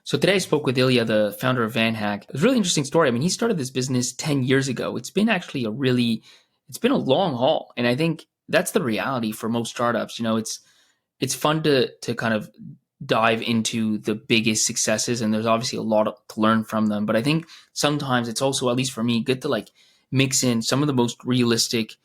So today I spoke with Ilya, the founder of Vanhack. It was a really interesting story. I mean, he started this business 10 years ago. It's been actually it's been a long haul. And I think that's the reality for most startups. It's fun to kind of dive into the biggest successes, and there's obviously a lot to learn from them. But I think sometimes it's also, at least for me, good to like mix in some of the most realistic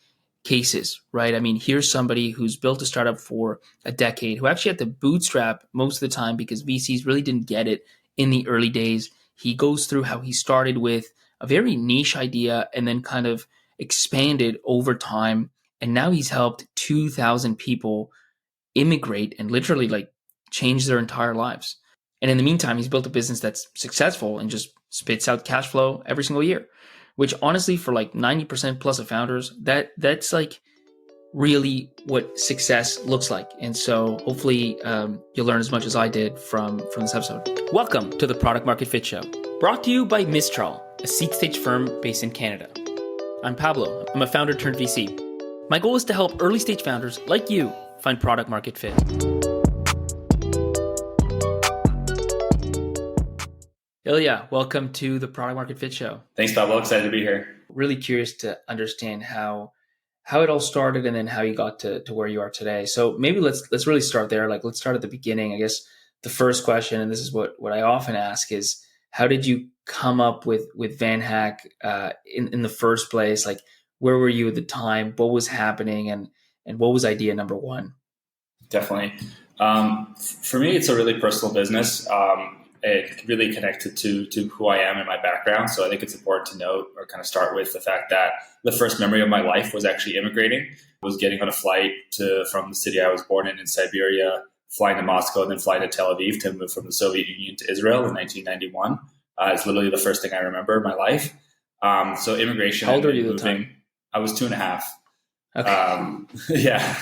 cases, right? I mean, here's somebody who's built a startup for a decade, who actually had to bootstrap most of the time because VCs really didn't get it in the early days. He goes through how he started with a very niche idea and then kind of expanded over time. And now he's helped 2,000 people immigrate and literally like change their entire lives. And in the meantime, he's built a business that's successful and just spits out cash flow every single year, which honestly, for like 90% plus of founders, that's like really what success looks like. And so hopefully you'll learn as much as I did from this episode. Welcome to the Product Market Fit Show, brought to you by Mistral, a seed stage firm based in Canada. I'm Pablo. I'm a founder turned VC. My goal is to help early stage founders like you find product market fit. Ilya, welcome to the Product Market Fit Show. Thanks, Pablo. Excited to be here. Really curious to understand how it all started and then how you got to where you are today. So maybe let's really start there. Like, let's start at the beginning. I guess the first question, and this is what I often ask, is how did you come up with Vanhack in the first place? Like, where were you at the time? What was happening? And what was idea number one? Definitely. For me, it's a really personal business. It really connected to who I am and my background. So I think it's important to note or kind of start with the fact that the first memory of my life was actually immigrating. I was getting on a flight from the city I was born in Siberia, flying to Moscow, and then flying to Tel Aviv to move from the Soviet Union to Israel in 1991. It's literally the first thing I remember in my life. So immigration. How old were you at the time? I was 2.5. Okay. Yeah.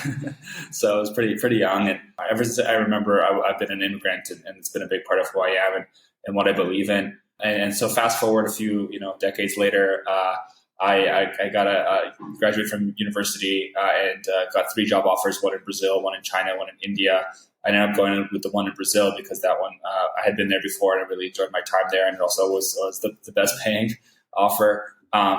So I was pretty young. And ever since I remember, I've been an immigrant, and it's been a big part of who I am and what I believe in. And so fast forward a few, decades later, I graduated from university and got 3 job offers, one in Brazil, one in China, one in India. I ended up going with the one in Brazil because that one, I had been there before and I really enjoyed my time there. And it also was the best paying offer.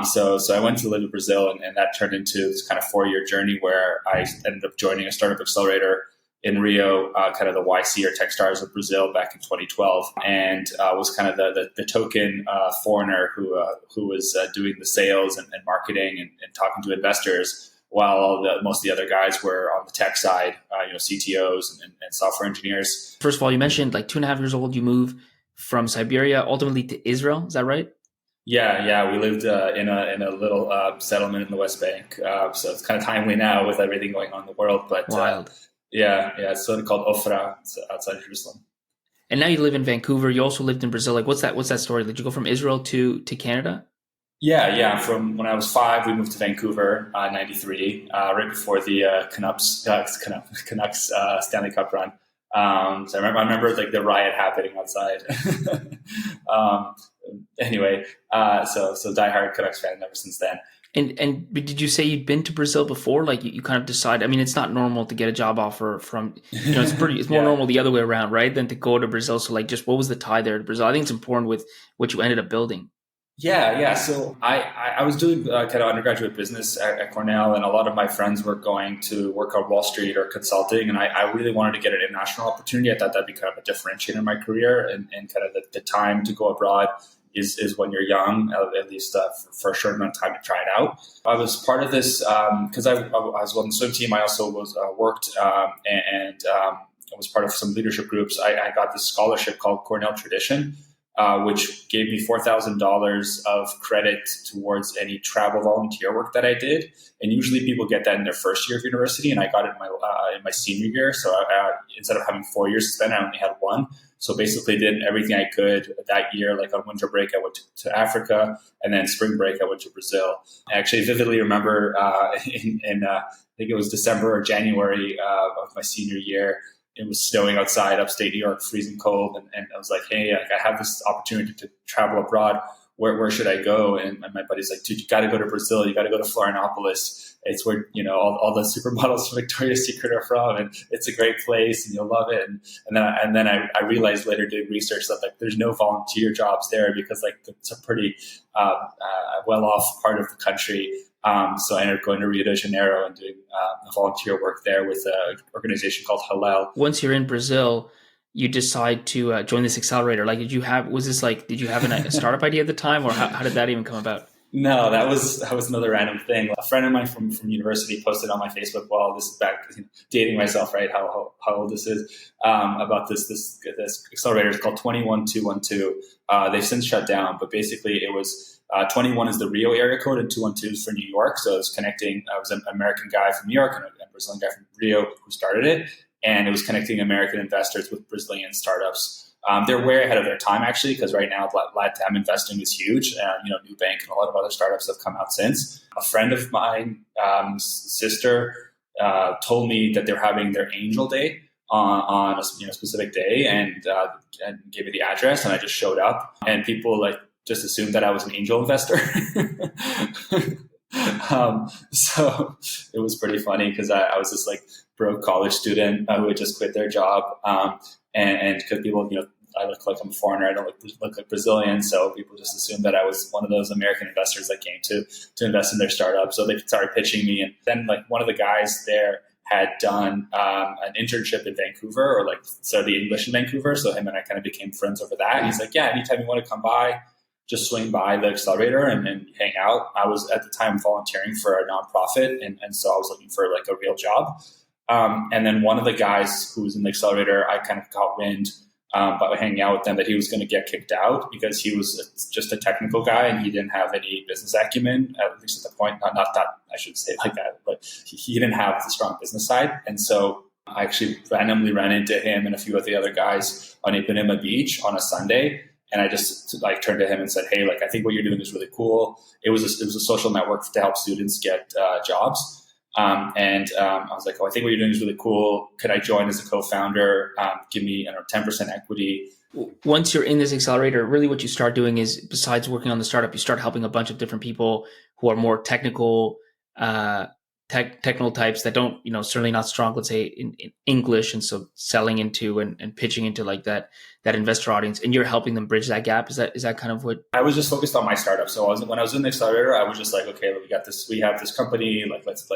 So I went to live in Brazil, and that turned into this kind of 4-year journey where I ended up joining a startup accelerator in Rio, kind of the YC or Techstars of Brazil back in 2012, and was kind of the token foreigner who was doing the sales and marketing and talking to investors, while most of the other guys were on the tech side, CTOs and software engineers. First of all, you mentioned like 2.5 years old, you moved from Siberia ultimately to Israel. Is that right? Yeah. We lived in a little settlement in the West Bank, so it's kind of timely now with everything going on in the world. But wild. Yeah, it's sort of called Ofra. It's outside of Jerusalem. And now you live in Vancouver. You also lived in Brazil. Like, what's that story? Did you go from Israel to Canada? Yeah. From when I was 5, we moved to Vancouver, 93, right before the Canucks Stanley Cup run. So I remember like the riot happening outside. Anyway, so diehard Canucks fan ever since then. And did you say you'd been to Brazil before? Like you kind of decide. I mean, it's not normal to get a job offer from. It's more normal the other way around, right? Than to go to Brazil. So like, just what was the tie there to Brazil? I think it's important with what you ended up building. Yeah. So I was doing kind of undergraduate business at Cornell, and a lot of my friends were going to work on Wall Street or consulting, and I really wanted to get an international opportunity. I thought that'd be kind of a differentiator in my career, and kind of the time to go abroad is when you're young, at least for a short amount of time to try it out. I was part of this because I was on the swim team. I also was worked and I was part of some leadership groups. I got this scholarship called Cornell Tradition, which gave me $4,000 of credit towards any travel volunteer work that I did. And usually people get that in their first year of university, and I got it in my senior year. So instead of having 4 years to spend, I only had 1. So basically did everything I could that year. Like on winter break, I went to Africa, and then spring break, I went to Brazil. I actually vividly remember I think it was December or January of my senior year. It was snowing outside upstate New York, freezing cold. And I was like, hey, I have this opportunity to travel abroad. where should I go? And my buddy's like, dude, you got to go to Brazil. You got to go to Florianopolis. It's where, all the supermodels from Victoria's Secret are from, and it's a great place and you'll love it. And then I realized later doing research that like there's no volunteer jobs there because like it's a pretty well-off part of the country. So I ended up going to Rio de Janeiro and doing volunteer work there with an organization called Halal. Once you're in Brazil, you decide to join this accelerator. Like, did you have a startup idea at the time, or how did that even come about? No, that was another random thing. A friend of mine from university posted on my Facebook wall. This is back dating myself, right? How old this is, about this accelerator. It's called 21212. They've since shut down, but basically it was 21 is the Rio area code and 212 is for New York. So it was connecting. I was an American guy from New York and a Brazilian guy from Rio who started it, and it was connecting American investors with Brazilian startups. They're way ahead of their time, actually, because right now LatAm investing is huge. Nubank and a lot of other startups have come out since. A friend of mine, sister, told me that they're having their Angel Day on a specific day, and gave me the address, and I just showed up, and people like just assumed that I was an angel investor. So it was pretty funny because I was this like broke college student who had just quit their job. And because people, I look like I'm a foreigner, I don't look like Brazilian, so people just assumed that I was one of those American investors that came to invest in their startup. So they started pitching me, and then like one of the guys there had done an internship in Vancouver, or like studied English in Vancouver. So him and I kind of became friends over that. And he's like, yeah, anytime you want to come by, just swing by the accelerator and hang out. I was at the time volunteering for a nonprofit, and so I was looking for like a real job. And then one of the guys who was in the accelerator, I kind of got wind by hanging out with them that he was going to get kicked out because he was just a technical guy and he didn't have any business acumen, at least at the point. Not that I should say it like that, but he didn't have the strong business side. And so I actually randomly ran into him and a few of the other guys on Ipanema Beach on a Sunday. And I just like turned to him and said, hey, like, I think what you're doing is really cool. It was a social network to help students get jobs. I was like, oh, I think what you're doing is really cool. Could I join as a co-founder? Give me 10% equity. Once you're in this accelerator, really what you start doing is, besides working on the startup, you start helping a bunch of different people who are more technical, technical types that don't, certainly not strong, let's say in English. And so selling into and pitching into like that investor audience, and you're helping them bridge that gap. Is that kind of what? I was just focused on my startup. So when I was in the accelerator, I was just like, okay, we have this company, like let's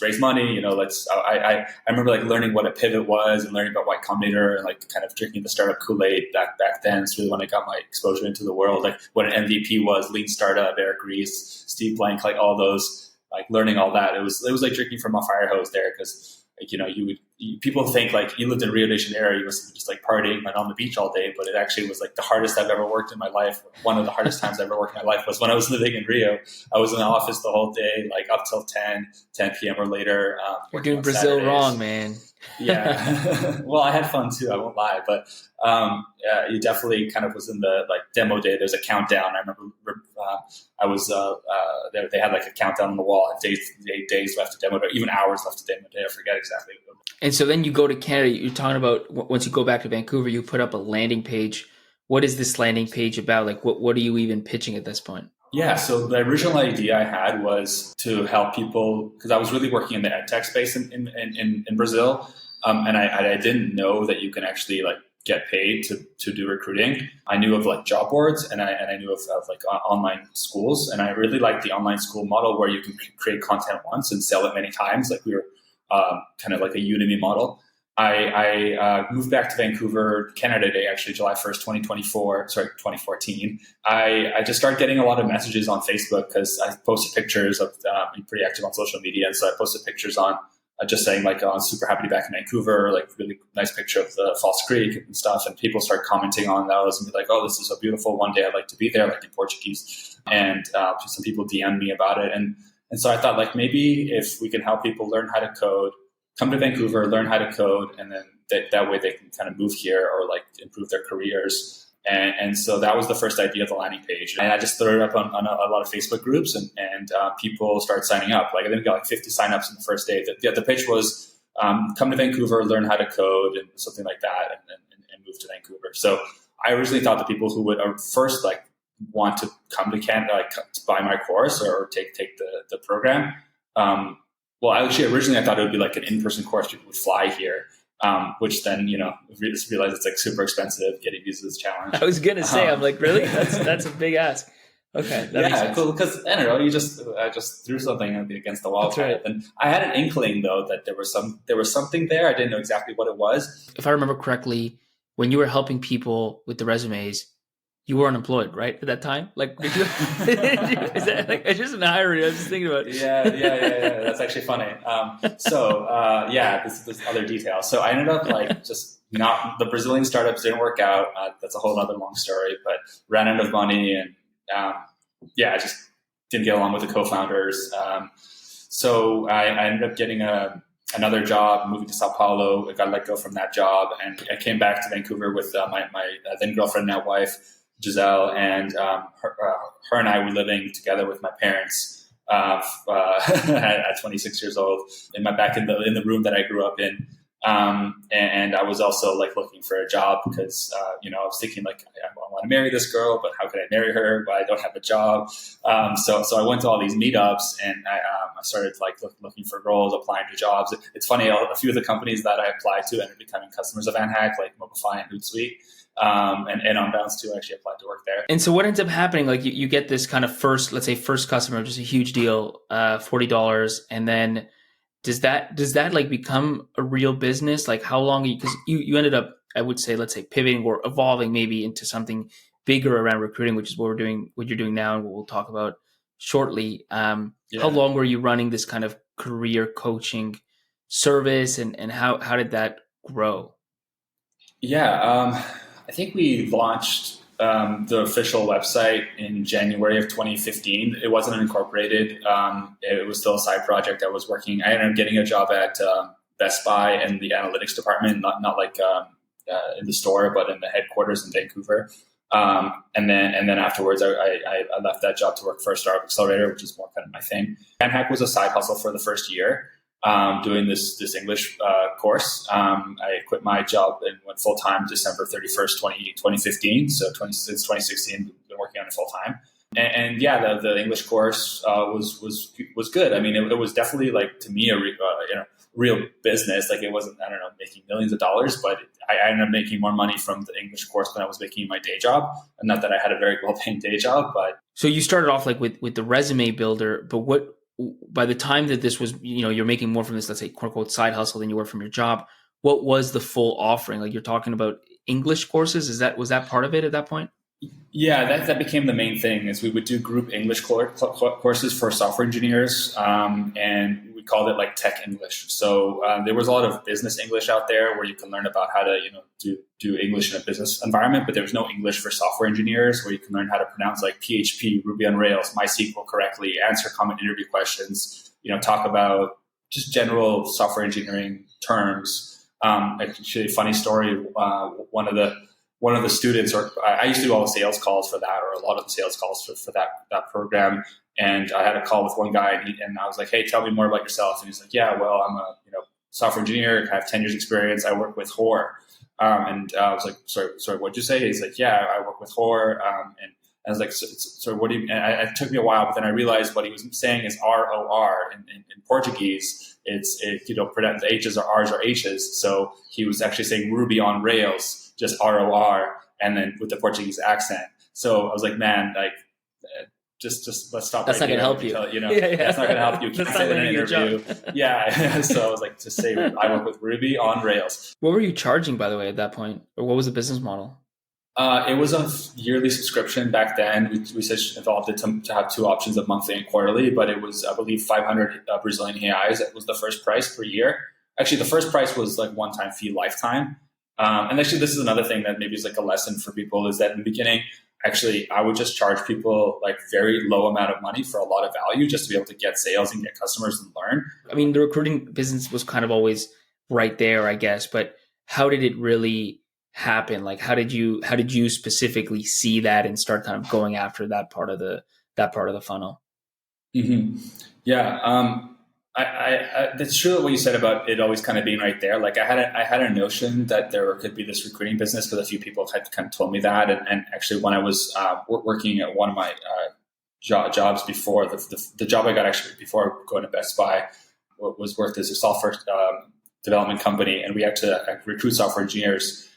raise money. I remember like learning what a pivot was and learning about Y Combinator and like kind of drinking the startup Kool-Aid back then. It's really when I got my exposure into the world, like what an MVP was, lean startup, Eric Ries, Steve Blank, like all those, like learning all that. It was like drinking from a fire hose there, because like, people think like you lived in Rio de Janeiro, you must have just like partying and on the beach all day, but it actually was like the hardest I've ever worked in my life. One of the hardest times I've ever worked in my life was when I was living in Rio. I was in the office the whole day, like up till 10 p.m. or later. You're doing Brazil Saturdays. Wrong, man. Yeah. Well, I had fun too, I won't lie, but you definitely kind of was in the like demo day. There's a countdown. I remember I was they had like a countdown on the wall, days left to demo day, even hours left to demo day. I forget exactly. And so then you go to Canada. You're talking about once you go back to Vancouver, you put up a landing page. What is this landing page about? Like, what are you even pitching at this point? Yeah, so the original idea I had was to help people, because I was really working in the ed tech space in Brazil, and I didn't know that you can actually like get paid to do recruiting. I knew of like job boards, and I knew of like online schools, and I really liked the online school model where you can create content once and sell it many times. Like we were kind of like a Udemy model. I moved back to Vancouver, Canada Day, actually July 1st, 2014. I just started getting a lot of messages on Facebook because I posted pictures of, I'm pretty active on social media. And so I posted pictures on just saying like, oh, I'm super happy to be back in Vancouver, like really nice picture of the False Creek and stuff. And people start commenting on those and be like, oh, this is so beautiful. One day I'd like to be there, like in Portuguese. And some people DM me about it. And so I thought like, maybe if we can help people learn how to code, come to Vancouver, learn how to code, and then that way they can kind of move here or like improve their careers. And so that was the first idea of the landing page. And I just threw it up on a lot of Facebook groups, and people started signing up. Like I think we got like 50 signups in the first day. The pitch was come to Vancouver, learn how to code, and something like that, and move to Vancouver. So I originally thought the people who would first like want to come to Canada, like to buy my course or take the program. Well, actually, originally I thought it would be like an in-person course. People would fly here, which then, just realized it's like super expensive. Getting visas is a challenge. I was gonna say, I'm like, really? That's a big ask. Okay, that makes sense. Cool. Because I don't know, I just threw something against the wall. That's right. And I had an inkling though that there was something there. I didn't know exactly what it was. If I remember correctly, when you were helping people with the resumes, you were unemployed, right? At that time? Like, did you, is that like, I just in hiring, I was just thinking about it. Yeah. That's actually funny. This other detail. So I ended up like just not, the Brazilian startups didn't work out. That's a whole other long story, but ran out of money and, I just didn't get along with the co-founders. So I ended up getting another job, moving to Sao Paulo. I got let go from that job, and I came back to Vancouver with my then girlfriend, now wife, Giselle, and her and I were living together with my parents at 26 years old, back in the room that I grew up in. And I was also like looking for a job because, I was thinking like, I want to marry this girl, but how can I marry her? But I don't have a job. So I went to all these meetups and I started like looking for roles, applying to jobs. It's funny, a few of the companies that I applied to ended up becoming customers of Vanhack, like Mobilify and Hootsuite. And Unbounce too, actually applied to work there. And so what ends up happening, like you get this kind of first customer, which is a huge deal, $40. And then does that like become a real business? Like how long, because you ended up, I would say, let's say pivoting or evolving maybe into something bigger around recruiting, which is what you're doing now. And what we'll talk about shortly. How long were you running this kind of career coaching service and how did that grow? I think we launched the official website in January of 2015. It wasn't incorporated. It was still a side project I was working. I ended up getting a job at Best Buy in the analytics department, not like in the store, but in the headquarters in Vancouver. And then afterwards, I left that job to work for a startup accelerator, which is more kind of my thing. Vanhack was a side hustle for the first year. Doing this English course. I quit my job and went full time December 31st, 2015. So since 2016, been working on it full time. And the English course was good. I mean, it was definitely like to me a real business. Like it wasn't, I don't know, making millions of dollars, but I ended up making more money from the English course than I was making in my day job. And not that I had a very well paying day job, but so you started off like with the resume builder, but by the time that this was, you're making more from this, let's say, quote unquote, side hustle than you were from your job, what was the full offering? Like you're talking about English courses. Was that part of it at that point? Yeah, that became the main thing is we would do group English courses for software engineers. And we called it like tech English. So there was a lot of business English out there where you can learn about how to, do English in a business environment, but there was no English for software engineers where you can learn how to pronounce like PHP, Ruby on Rails, MySQL correctly, answer common interview questions, talk about just general software engineering terms. Actually, a funny story. One of the students, or I used to do all the sales calls for that, or a lot of the sales calls for that program. And I had a call with one guy, and I was like, "Hey, tell me more about yourself." And he's like, "Yeah, well, I'm a software engineer. I have 10 years experience. I work with Hor." And I was like, "Sorry, what'd you say?" He's like, "Yeah, I work with Hor." And I was like, "So what do you?" And it took me a while, but then I realized what he was saying is ROR in Portuguese. It's pronounce the H's or R's or H's. So he was actually saying Ruby on Rails, just ROR, and then with the Portuguese accent. So I was like, man, like, just let's stop. That's right not going to help you. That's not going to help you. Can't say that in an interview. Yeah. So I was like, just say I work with Ruby on Rails. What were you charging, by the way, at that point, or what was the business model? It was a yearly subscription back then. We evolved it to have two options of monthly and quarterly, but it was, I believe, 500 Brazilian reais. That was the first price per year. Actually, the first price was like one-time fee lifetime. And actually, this is another thing that maybe is like a lesson for people is that in the beginning, actually, I would just charge people like very low amount of money for a lot of value just to be able to get sales and get customers and learn. I mean, the recruiting business was kind of always right there, I guess, but how did it really happen? Like, how did you specifically see that and start kind of going after that part of the funnel? Mm-hmm. Yeah. That's true what you said about it always kind of being right there. Like I had a notion that there could be this recruiting business because a few people had kind of told me that. And actually, when I was working at one of my jobs before, the job I got actually before going to Best Buy was worked as a software development company, and we had to recruit software engineers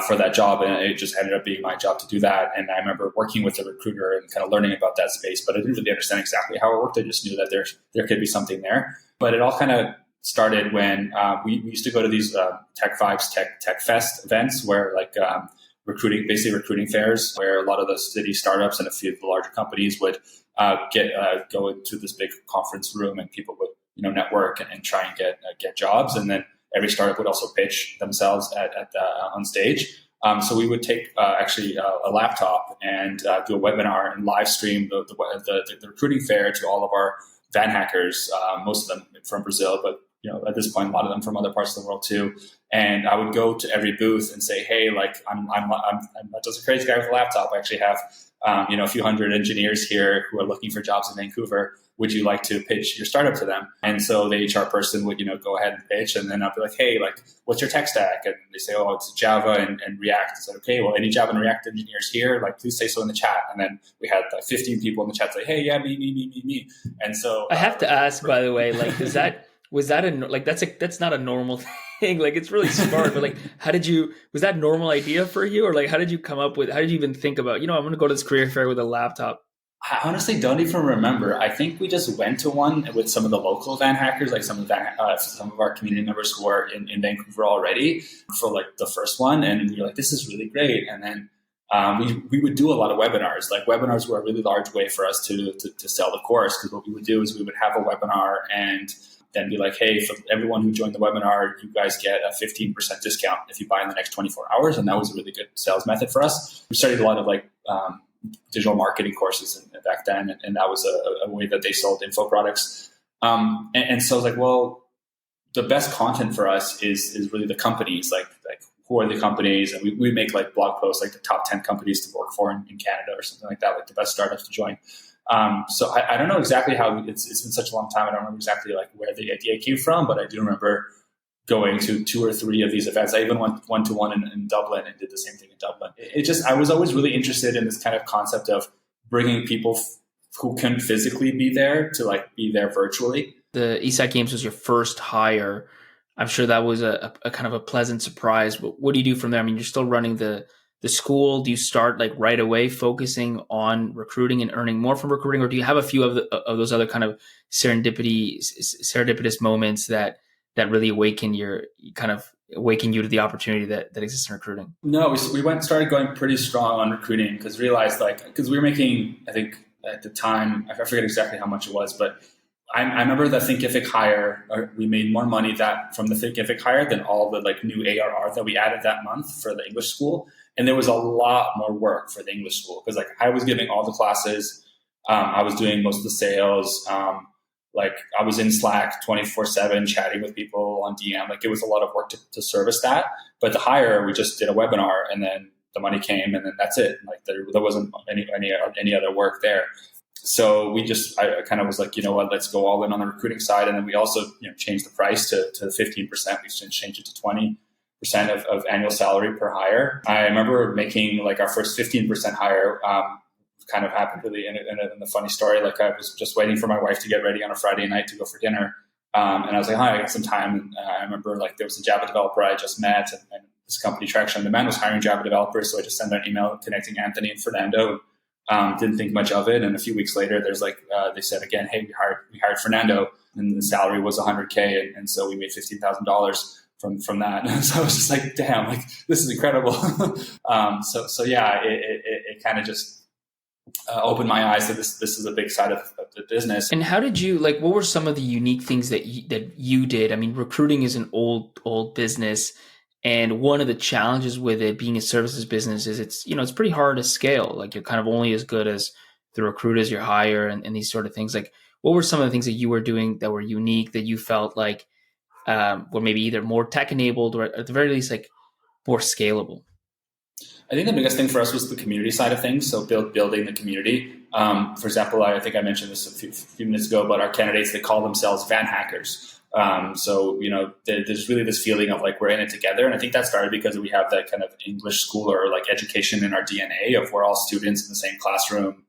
for that job, and it just ended up being my job to do that. And I remember working with a recruiter and kind of learning about that space, but I didn't really understand exactly how it worked. I just knew that there could be something there. But it all kind of started when we used to go to these Tech Vibes Tech Fest events where like basically recruiting fairs, where a lot of the city startups and a few of the larger companies would go into this big conference room, and people would network and try and get jobs, and then every startup would also pitch themselves on stage. So we would take actually a laptop and do a webinar and live stream the recruiting fair to all of our Vanhackers, most of them from Brazil, but at this point, a lot of them from other parts of the world too. And I would go to every booth and say, "Hey, like I'm not just a crazy guy with a laptop. I actually have a few hundred engineers here who are looking for jobs in Vancouver. Would you like to pitch your startup to them?" And so the HR person would go ahead and pitch, and then I'd be like, "Hey, like what's your tech stack?" And they say, "Oh, it's Java and React." I said, "Okay, well, any Java and React engineers here? Like, please say so in the chat." And then we had like 15 people in the chat say, "Hey, yeah, me." And so I have to ask, by the way, like, was that that's not a normal thing. Like, it's really smart, but like, was that a normal idea for you? Or like, how did you even think about, I'm going to go to this career fair with a laptop? I honestly don't even remember. I think we just went to one with some of the local Vanhackers, like some of our community members who are in Vancouver already for like the first one. And we were like, this is really great. And then we would do a lot of webinars. Like webinars were a really large way for us to sell the course, because what we would do is we would have a webinar and then be like, "Hey, for everyone who joined the webinar, you guys get a 15% discount if you buy in the next 24 hours. And that was a really good sales method for us. We studied a lot of like digital marketing courses back then, and that was a way that they sold info products. And so I was like, well, the best content for us is really the companies, like who are the companies, and we make like blog posts, like the top 10 companies to work for in Canada or something like that, like the best startups to join. So I don't know exactly how it's been such a long time. I don't remember exactly like where the idea came from, but I do remember going to 2 or 3 of these events. I even went one to one in Dublin and did the same thing in Dublin. I was always really interested in this kind of concept of bringing people who can physically be there to like be there virtually. The Eastside Games was your first hire. I'm sure that was a kind of a pleasant surprise. But what do you do from there? I mean, you're still running the school. Do you start like right away focusing on recruiting and earning more from recruiting, or do you have a few of those other kind of serendipitous moments that really awaken you to the opportunity that exists in recruiting? No, we started going pretty strong on recruiting, because realized because we were making, I think at the time, I forget exactly how much it was, but I remember the Thinkific hire, we made more money from the Thinkific hire than all the like new ARR that we added that month for the English school. And there was a lot more work for the English school, because like I was giving all the classes, I was doing most of the sales, like I was in Slack 24/7 chatting with people on DM. Like it was a lot of work to service that. But the hire, we just did a webinar and then the money came and then that's it. Like there wasn't any other work there. So I kind of was like, you know what, let's go all in on the recruiting side. And then we also changed the price to 15%. We changed it to 20% of annual salary per hire. I remember making like our first 15% hire, kind of happened really in a funny story. Like I was just waiting for my wife to get ready on a Friday night to go for dinner. And I was like, hi, I got some time. And I remember like there was a Java developer I just met, and this company Traction on Demand was hiring Java developers. So I just sent an email connecting Anthony and Fernando. Didn't think much of it. And a few weeks later, there's like, they said again, hey, we hired Fernando, and the salary was $100K. And so we made $15,000 from that. And so I was just like, damn, like this is incredible. So yeah, it kind of just opened my eyes that this is a big side of the business. And how did you, like, what were some of the unique things that you did? I mean, recruiting is an old business. And one of the challenges with it being a services business is it's pretty hard to scale. Like you're kind of only as good as the recruiters you hire and these sort of things. Like what were some of the things that you were doing that were unique that you felt like were maybe either more tech enabled or at the very least like more scalable? I think the biggest thing for us was the community side of things. So building the community. For example, I think I mentioned this a few minutes ago, but our candidates, they call themselves Vanhackers. There's really this feeling of like we're in it together. And I think that started because we have that kind of English school or like education in our DNA of we're all students in the same classroom,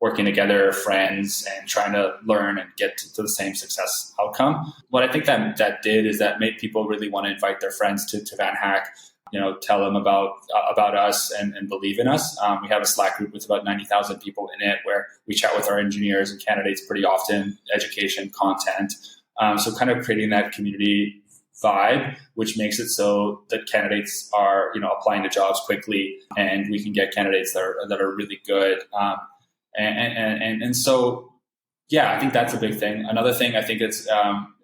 working together, friends, and trying to learn and get to the same success outcome. What I think that did is that made people really want to invite their friends to Vanhack, tell them about us and believe in us. We have a Slack group with about 90,000 people in it where we chat with our engineers and candidates pretty often, education, content. So kind of creating that community vibe, which makes it so that candidates are, applying to jobs quickly, and we can get candidates that are really good. So, yeah, I think that's a big thing. Another thing I think that's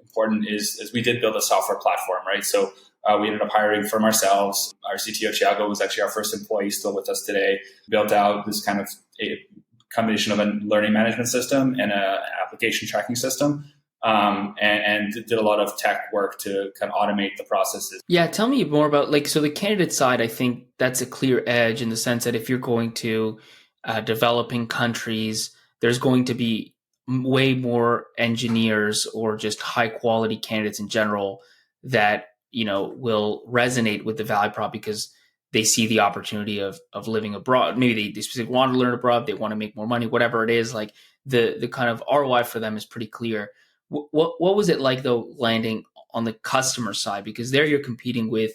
important is we did build a software platform, right? So we ended up hiring from ourselves. Our CTO, Thiago, was actually our first employee, still with us today. Built out this kind of a combination of a learning management system and an application tracking system. And did a lot of tech work to kind of automate the processes. Yeah, tell me more about so the candidate side. I think that's a clear edge in the sense that if you're going to developing countries, there's going to be way more engineers or just high quality candidates in general that will resonate with the value prop because they see the opportunity of living abroad. Maybe they specifically want to learn abroad, they want to make more money, whatever it is. Like the kind of ROI for them is pretty clear. What was it like though landing on the customer side? Because there you're competing with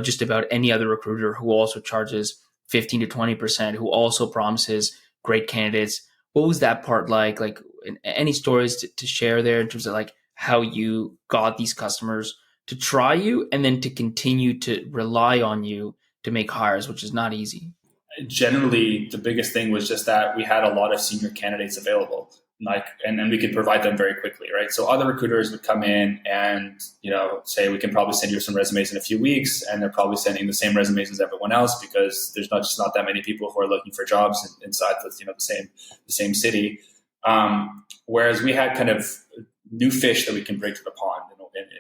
just about any other recruiter who also charges 15 to 20%, who also promises great candidates. What was that part like? Like any stories to share there in terms of like how you got these customers to try you and then to continue to rely on you to make hires, which is not easy? Generally, the biggest thing was just that we had a lot of senior candidates available, and we could provide them very quickly, right? So other recruiters would come in and, say, we can probably send you some resumes in a few weeks, and they're probably sending the same resumes as everyone else because there's not that many people who are looking for jobs inside the same city. Whereas we had kind of new fish that we can bring to the pond,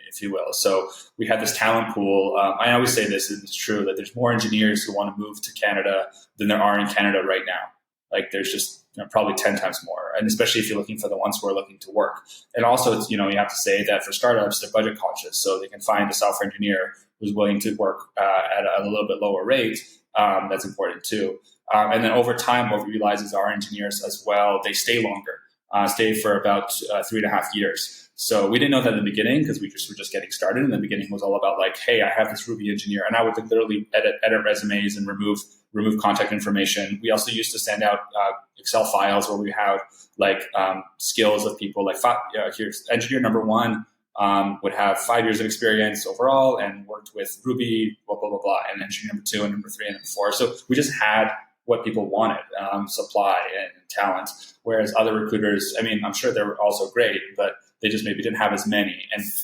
if you will. So we had this talent pool. I always say this, and it's true, that there's more engineers who want to move to Canada than there are in Canada right now. Like there's just probably 10 times more. And especially if you're looking for the ones who are looking to work. And also, it's, you have to say that for startups, they're budget conscious. So they can find a software engineer who's willing to work at a little bit lower rate. That's important too. And then over time, what we realize is our engineers as well, they stay longer, stay for about 3.5 years. So we didn't know that in the beginning because we were just getting started. In the beginning was all about like, hey, I have this Ruby engineer, and I would literally edit resumes and remove contact information. We also used to send out Excel files where we have skills of people like here's engineer number 1 would have 5 years of experience overall and worked with Ruby, blah, blah, blah, blah, and engineer number 2 and number 3 and number 4. So we just had what people wanted, supply and talent. Whereas other recruiters, I'm sure they were also great, but they just maybe didn't have as many.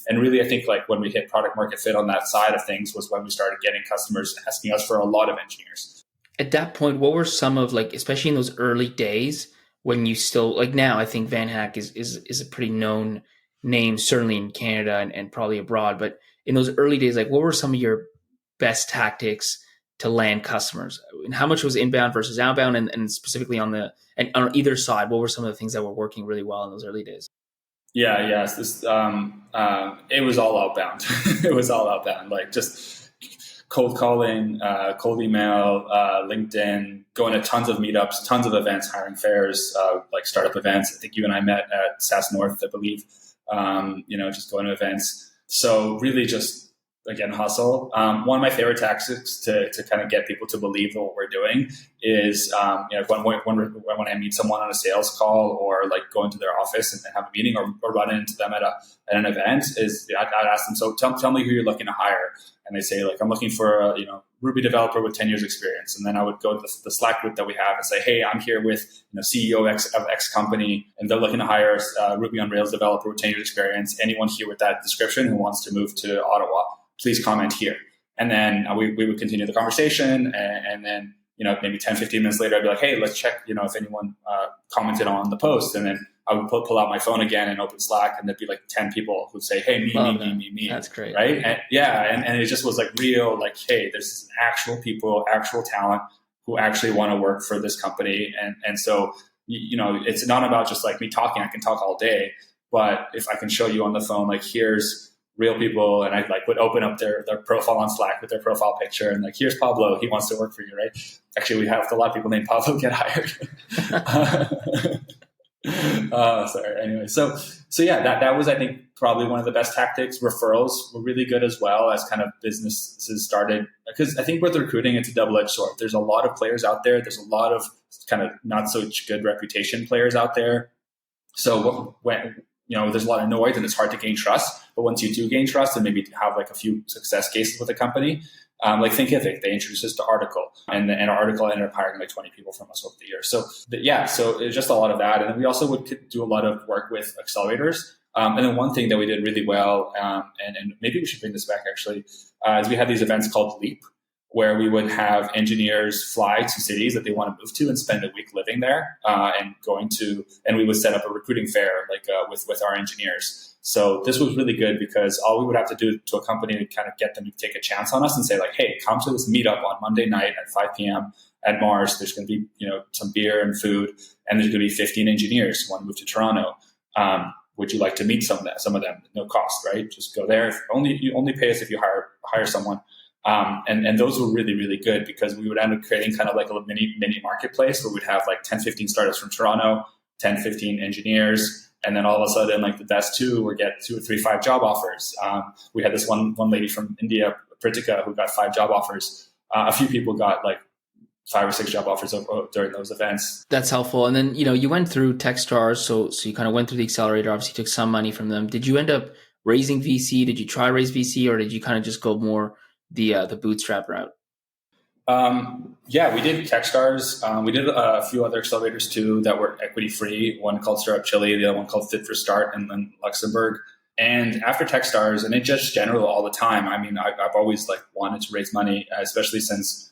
And really, I think when we hit product market fit on that side of things was when we started getting customers asking us for a lot of engineers. At that point, what were some of especially in those early days when you still now, I think Vanhack is a pretty known name, certainly in Canada and probably abroad. But in those early days, what were some of your best tactics to land customers? And how much was inbound versus outbound? And specifically on either side, what were some of the things that were working really well in those early days? Yeah, yes. It was all outbound. It was all outbound, just cold calling, cold email, LinkedIn, going to tons of meetups, tons of events, hiring fairs, startup events. I think you and I met at SAS North, I believe, just going to events. So really just, again, hustle. One of my favorite tactics to kind of get people to believe in what we're doing is, when I meet someone on a sales call or go into their office and have a meeting or run into them at an event, is I'd ask them, so tell me who you're looking to hire. And they say, I'm looking for a Ruby developer with 10 years experience. And then I would go to the Slack group that we have and say, hey, I'm here with CEO of X company, and they're looking to hire a Ruby on Rails developer with 10 years experience. Anyone here with that description who wants to move to Ottawa, please comment here. And then we would continue the conversation, and then maybe 10, 15 minutes later, I'd be like, hey, let's check, if anyone commented on the post. And then I would pull out my phone again and open Slack, and there'd be like 10 people who'd say, hey, me. That's great. Right. And and it just was like real, like, hey, there's actual people, actual talent who actually want to work for this company. And so, it's not about just like me talking. I can talk all day, but if I can show you on the phone, like, here's real people, and I like would open up their profile on Slack with their profile picture, and like, here's Pablo, he wants to work for you, right? Actually, we have a lot of people named Pablo get hired. Sorry. Anyway, so yeah, that was, I think, probably one of the best tactics. Referrals were really good as well as kind of businesses started, because I think with recruiting, it's a double-edged sword. There's a lot of players out there. There's a lot of kind of not so good reputation players out there. So when there's a lot of noise and it's hard to gain trust. But once you do gain trust and maybe have like a few success cases with a company, like Thinkific, they introduced us to Article, and our Article ended up hiring like 20 people from us over the years. So so it's just a lot of that. And then we also would do a lot of work with accelerators. And then one thing that we did really well, and maybe we should bring this back actually, is we had these events called Leap, where we would have engineers fly to cities that they want to move to and spend a week living there, and we would set up a recruiting fair with our engineers. So this was really good because all we would have to do to a company to kind of get them to take a chance on us and say like, hey, come to this meetup on Monday night at 5 p.m. at Mars. There's going to be, some beer and food, and there's going to be 15 engineers who want to move to Toronto. Would you like to meet some of them? No cost, right? Just go there. You only pay us if you hire someone. And those were really, really good because we would end up creating kind of like a mini marketplace where we'd have like 10, 15 startups from Toronto, 10, 15 engineers. And then all of a sudden, like the best two would get 2 or 3, 5 job offers. We had this one lady from India, Pritika, who got 5 job offers. A few people got like 5 or 6 job offers during those events. That's helpful. And then, you went through Techstars. So you kind of went through the accelerator, obviously took some money from them. Did you end up raising VC? Did you try to raise VC, or did you kind of just go more the Bootstrap route? We did Techstars. We did a few other accelerators too that were equity free. One called Startup Chile, the other one called Fit for Start, and then Luxembourg. And after Techstars, and it just general all the time. I mean, I've always like wanted to raise money, especially since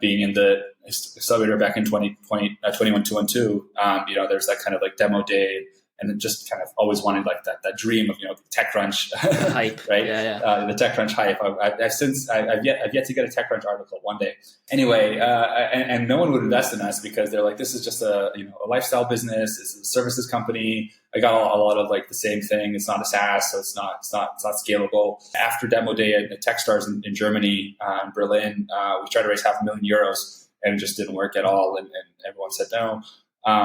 being in the accelerator back in 2020, 212. There's that kind of like demo day. And then just kind of always wanted like that dream of TechCrunch hype, right? Yeah. The TechCrunch hype. I've yet to get a TechCrunch article one day. Anyway, and no one would invest in us because they're like, this is just a lifestyle business. It's a services company. I got a lot of like the same thing. It's not a SaaS, so it's not scalable. After demo day at Techstars in Germany, in Berlin, we tried to raise €500,000 and it just didn't work at all, and everyone said no.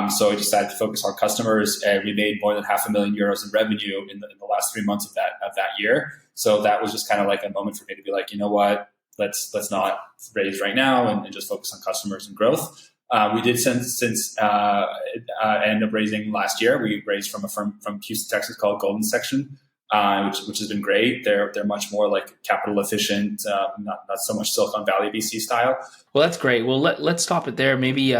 So I decided to focus on customers, and we made more than €500,000 in revenue in the last 3 months of that year. So that was just kind of like a moment for me to be like, you know what, let's not raise right now and just focus on customers and growth. We did since end up raising last year. We raised from a firm from Houston, Texas called Golden Section, which has been great. They're much more like capital efficient, not so much Silicon Valley VC style. Well, that's great. Well, let's stop it there. Maybe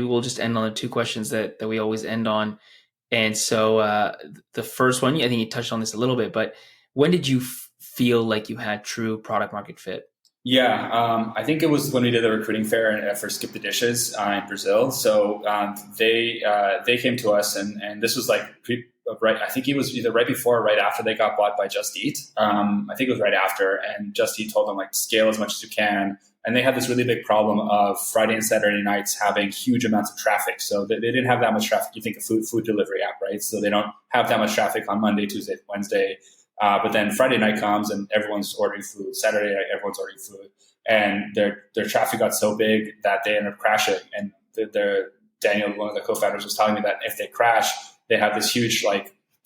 we'll just end on the 2 questions that we always end on. And so the first one, I think you touched on this a little bit, but when did you feel like you had true product market fit? Yeah, I think it was when we did the recruiting fair for Skip the Dishes in Brazil. So they came to us, and this was like right. I think it was either right before or right after they got bought by Just Eat. I think it was right after, and Just Eat told them like scale as much as you can. And they had this really big problem of Friday and Saturday nights having huge amounts of traffic. So they didn't have that much traffic. You think a food delivery app, right? So they don't have that much traffic on Monday, Tuesday, Wednesday. But then Friday night comes and everyone's ordering food. Saturday night, everyone's ordering food. And their traffic got so big that they ended up crashing. And Daniel, one of the co-founders, was telling me that if they crash, they have this huge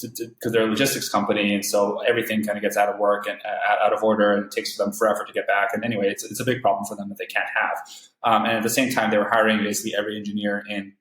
because they're a logistics company, and so everything kind of gets out of work and out of order, and it takes them forever to get back. And anyway, it's a big problem for them that they can't have. And at the same time, they were hiring basically every engineer in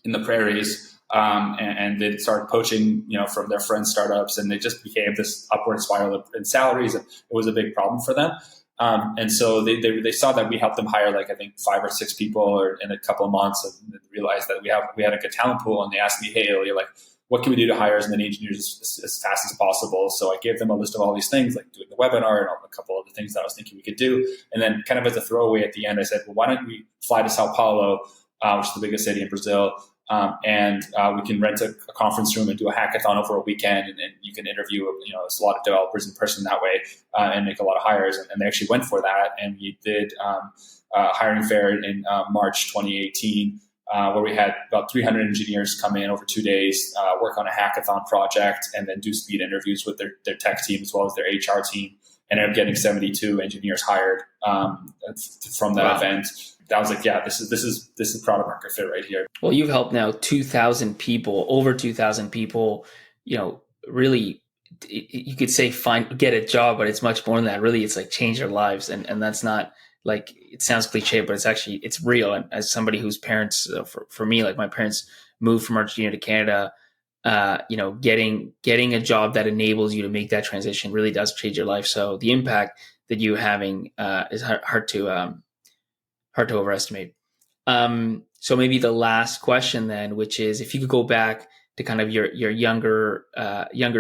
the prairies, and they started poaching, from their friends' startups, and they just became this upward spiral in salaries. And it was a big problem for them. And so they saw that we helped them hire like I think 5 or 6 people in a couple of months, and realized that we had a good talent pool. And they asked me, hey, Ilya, like, what can we do to hire as many engineers as fast as possible? So I gave them a list of all these things, like doing the webinar and a couple of the things that I was thinking we could do. And then kind of as a throwaway at the end, I said, well, why don't we fly to Sao Paulo, which is the biggest city in Brazil, and we can rent a conference room and do a hackathon over a weekend, and you can interview, there's a lot of developers in person that way, and make a lot of hires. And they actually went for that, and we did a hiring fair in March 2018, where we had about 300 engineers come in over 2 days, work on a hackathon project, and then do speed interviews with their tech team as well as their HR team, and ended up getting 72 engineers hired from that event. I was like, yeah, this is product market fit right here. Well, you've helped now 2,000 people, over 2,000 people, really, you could say get a job, but it's much more than that. Really, it's like change their lives. And that's not like, it sounds cliche, but it's real. And as somebody whose parents, for me, like my parents moved from Argentina to Canada, getting a job that enables you to make that transition really does change your life. So the impact that you're having is hard to overestimate. So maybe the last question then, which is if you could go back to kind of your younger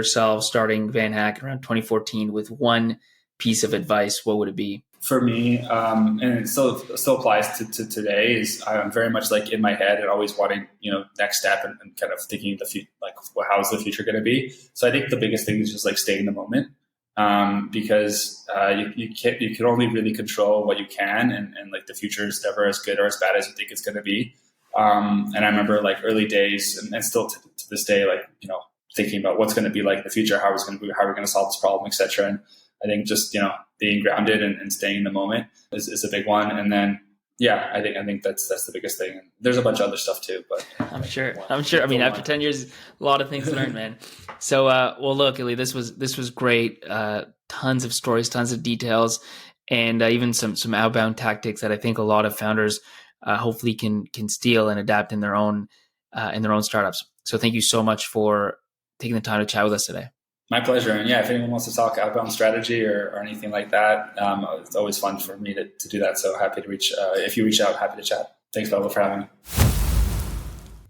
self starting Vanhack around 2014 with one piece of advice, what would it be? For me, and it still applies to today, is I'm very much like in my head and always wanting, next step and kind of thinking how is the future going to be? So I think the biggest thing is just like stay in the moment. Because you can only really control what you can, and like the future is never as good or as bad as you think it's going to be. And I remember like early days, and still to this day, like thinking about what's going to be like in the future, how are we going to solve this problem, etc. And I think just being grounded and staying in the moment is a big one. And then I think that's the biggest thing. And there's a bunch of other stuff too, but I'm sure. I mean, after 10 years, a lot of things to learn, man. So, well, look, Ilya, this was great. Tons of stories, tons of details, and even some outbound tactics that I think a lot of founders hopefully can steal and adapt in their own startups. So, thank you so much for taking the time to chat with us today. My pleasure. And if anyone wants to talk outbound strategy or anything like that, it's always fun for me to do that. So happy to if you reach out, happy to chat. Thanks, Bella, for having me.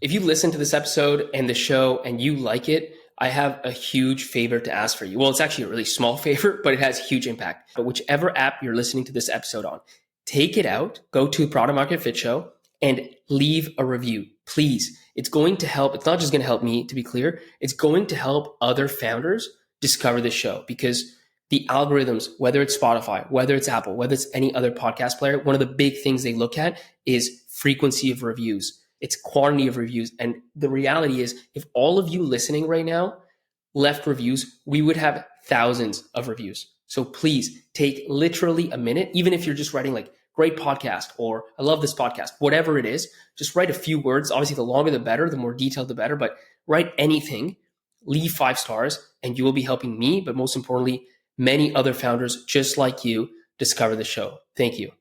If you listen to this episode and the show and you like it, I have a huge favor to ask for you. Well, it's actually a really small favor, but it has huge impact. But whichever app you're listening to this episode on, take it out, go to Product Market Fit Show and leave a review. Please. It's going to help. It's not just going to help me, to be clear. It's going to help other founders discover this show, because the algorithms, whether it's Spotify, whether it's Apple, whether it's any other podcast player, one of the big things they look at is frequency of reviews. It's quantity of reviews. And the reality is, if all of you listening right now left reviews, we would have thousands of reviews. So please take literally a minute, even if you're just writing like great podcast or I love this podcast, whatever it is, just write a few words. Obviously, the longer the better, the more detailed the better, but write anything, leave 5 stars, and you will be helping me, but most importantly, many other founders just like you discover the show. Thank you.